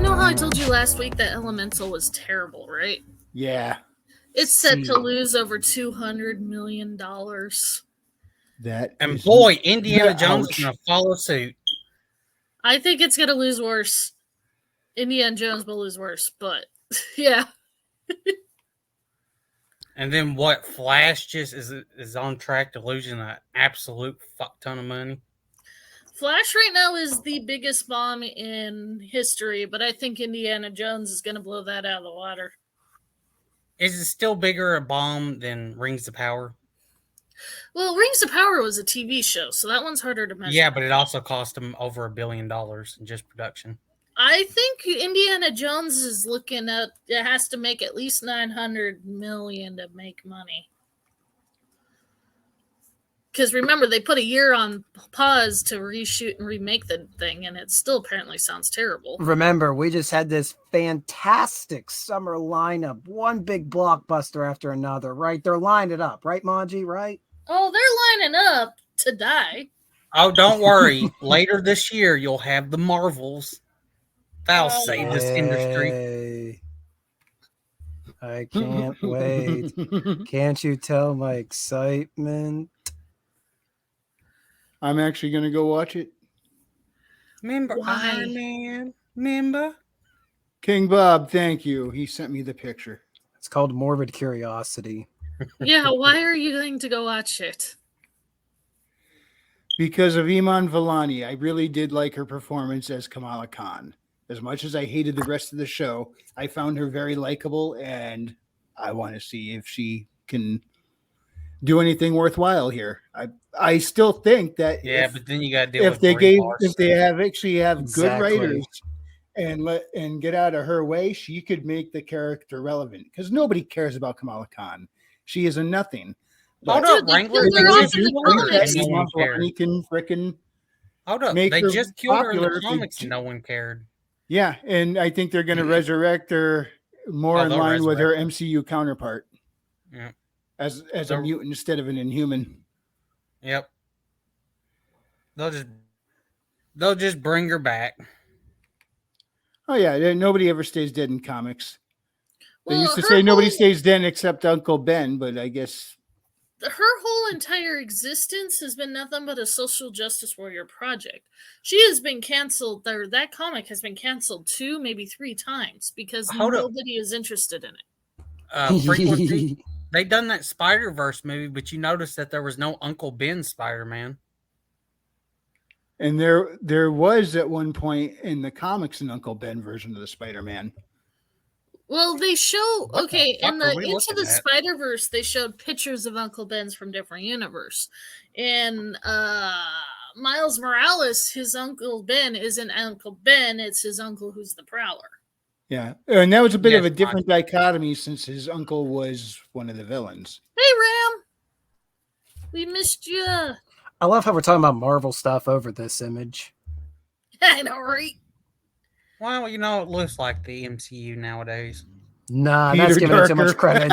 know how I told you last week that Elemental was terrible, right? Yeah. It's set to lose over $200 million. That And is boy, Indiana ouch. Jones is going to follow suit. I think it's going to lose worse. Indiana Jones will lose worse, but yeah. And then what? Flash just is on track to losing an absolute fuck ton of money. Flash right now is the biggest bomb in history, but I think Indiana Jones is going to blow that out of the water. Is it still bigger a bomb than Rings of Power? Well, Rings of Power was a TV show, so that one's harder to measure. Yeah, but it also cost them over $1 billion in just production. I think Indiana Jones is looking at it has to make at least $900 million to make money. Because remember, they put a year on pause to reshoot and remake the thing, and it still apparently sounds terrible. Remember, we just had this fantastic summer lineup, one big blockbuster after another, right? They're lined it up, right, Manji, right? Oh, they're lining up to die. Oh, don't worry. Later this year, you'll have the Marvels. That'll save this industry. I can't wait. Can't you tell my excitement? I'm actually going to go watch it. Remember Iron Man? Remember? King Bob, thank you. He sent me the picture. It's called Morbid Curiosity. Yeah, why are you going to go watch it? Because of Iman Vellani. I really did like her performance as Kamala Khan. As much as I hated the rest of the show, I found her very likable, and I want to see if she can do anything worthwhile here. I still think that but then you got to deal with if they have good writers and get out of her way, she could make the character relevant because nobody cares about Kamala Khan. She is a nothing. Hold up, Wrangler. He can frickin' hold up. They just killed her in the comics and no one cared. Yeah, and I think they're going to resurrect her more in line with her MCU counterpart. Yeah. As a mutant instead of an Inhuman. Yep. They'll just bring her back. Oh yeah, nobody ever stays dead in comics. They used to say nobody stays dead except Uncle Ben, but I guess her whole entire existence has been nothing but a social justice warrior project. She has been canceled. That comic has been canceled 2, maybe 3 times because nobody is interested in it. Frequently, they done that Spider-Verse movie, but you noticed that there was no Uncle Ben Spider-Man. And there was at one point in the comics an Uncle Ben version of the Spider-Man. Well, they show in the Into the Spider-Verse, they showed pictures of Uncle Ben's from different universe. And Miles Morales, his Uncle Ben isn't Uncle Ben, it's his uncle who's the Prowler. Yeah, and that was a bit of a different dichotomy since his uncle was one of the villains. Hey, Ram! We missed you. I love how we're talking about Marvel stuff over this image. I know, right? Well, it looks like the MCU nowadays. Nah, that's giving it too much credit.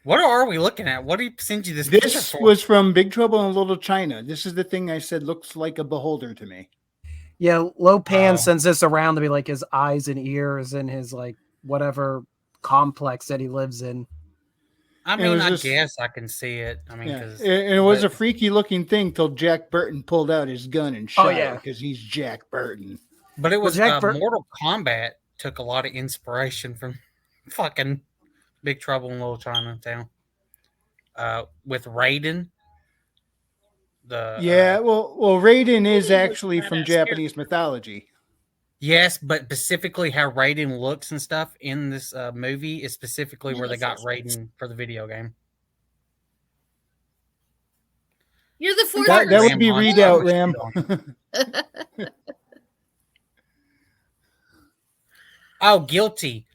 What are we looking at? What did he send you this picture for? This was from Big Trouble in Little China. This is the thing I said looks like a beholder to me. Yeah, Lopan sends this around to be like his eyes and ears and his like whatever complex that he lives in. I mean, I guess I can see it. I mean, it was a freaky looking thing till Jack Burton pulled out his gun and shot it because he's Jack Burton. But it was Mortal Kombat took a lot of inspiration from fucking Big Trouble in Little Chinatown. With Raiden. Well, Raiden is actually from Japanese mythology. Yes, but specifically how Raiden looks and stuff in this movie is specifically where they got Raiden for the video game. You're the fourth. That would be Readout, Ram. Oh, guilty.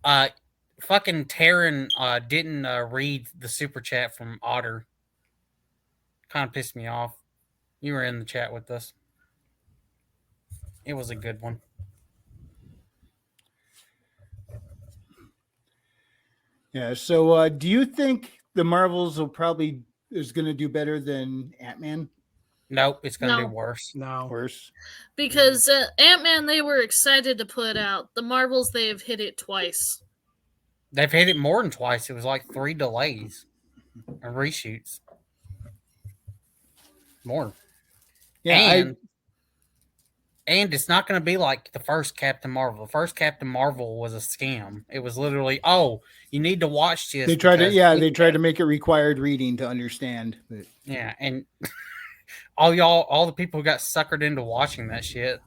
Fucking Taryn didn't read the super chat from Otter. Kind of pissed me off. You were in the chat with us. It was a good one. Yeah. So, do you think the Marvels is going to do better than Ant-Man? Nope, it's going to No. be worse. No. Worse. Because Ant-Man, they were excited to put out. The Marvels, they have hit it twice. They've hit it more than twice. It was like 3 delays and reshoots. More. Yeah, And it's not going to be like the first Captain Marvel. The first Captain Marvel was a scam. It was literally, oh, you need to watch this. they tried to make it required reading to understand. But Yeah, and all the people who got suckered into watching that shit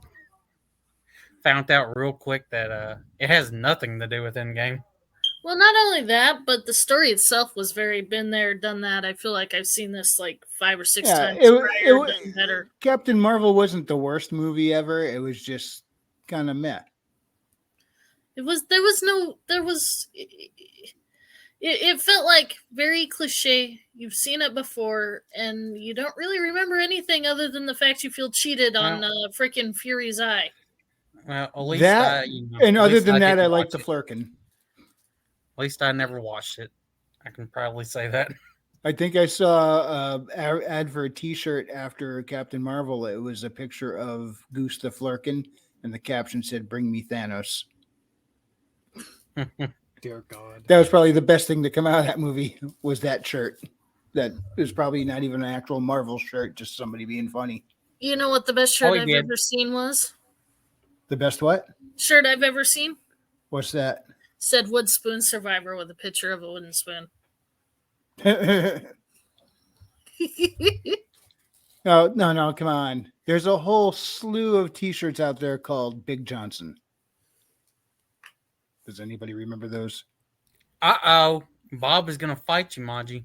found out real quick that it has nothing to do with Endgame. Well, not only that, but the story itself was very been there, done that. I feel like I've seen this like 5 or 6 times prior, done better. Captain Marvel wasn't the worst movie ever. It was just kind of meh. It felt like very cliche. You've seen it before, and you don't really remember anything other than the fact you feel cheated on freaking Fury's eye. Well, at least that, and other than that, I like the Flurkin. At least I never watched it. I can probably say that. I think I saw an ad for a T-shirt after Captain Marvel. It was a picture of Goose the Flurkin, and the caption said, "Bring me Thanos." Dear God. That was probably the best thing to come out of that movie, was that shirt. That is probably not even an actual Marvel shirt, just somebody being funny. You know what the best shirt I've ever seen was? The best what? Shirt I've ever seen? What's that? Said Wood Spoon Survivor with a picture of a wooden spoon. No, come on. There's a whole slew of T-shirts out there called Big Johnson. Does anybody remember those? Uh-oh. Bob is going to fight you, Maji.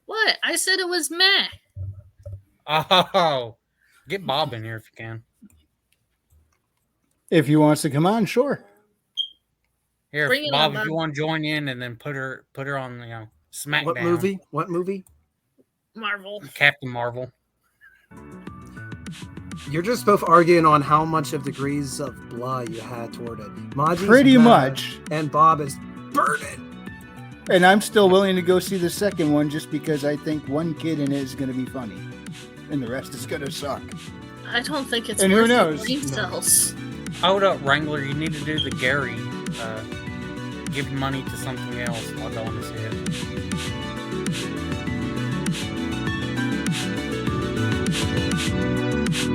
What? I said it was meh. Oh. Get Bob in here if you can. If he wants to come on, sure. Here, Bob, if you want to join in and then put her on, SmackDown. What movie? Marvel. Captain Marvel. You're just both arguing on how much of degrees of blood you had toward it. Maji's pretty mad, much. And Bob is burning. And I'm still willing to go see the second one just because I think one kid in it is going to be funny. And the rest is going to suck. I don't think it's and worth who knows? Brain cells. Hold up, Wrangler. You need to do the Gary. Give money to something else while going to see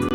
it.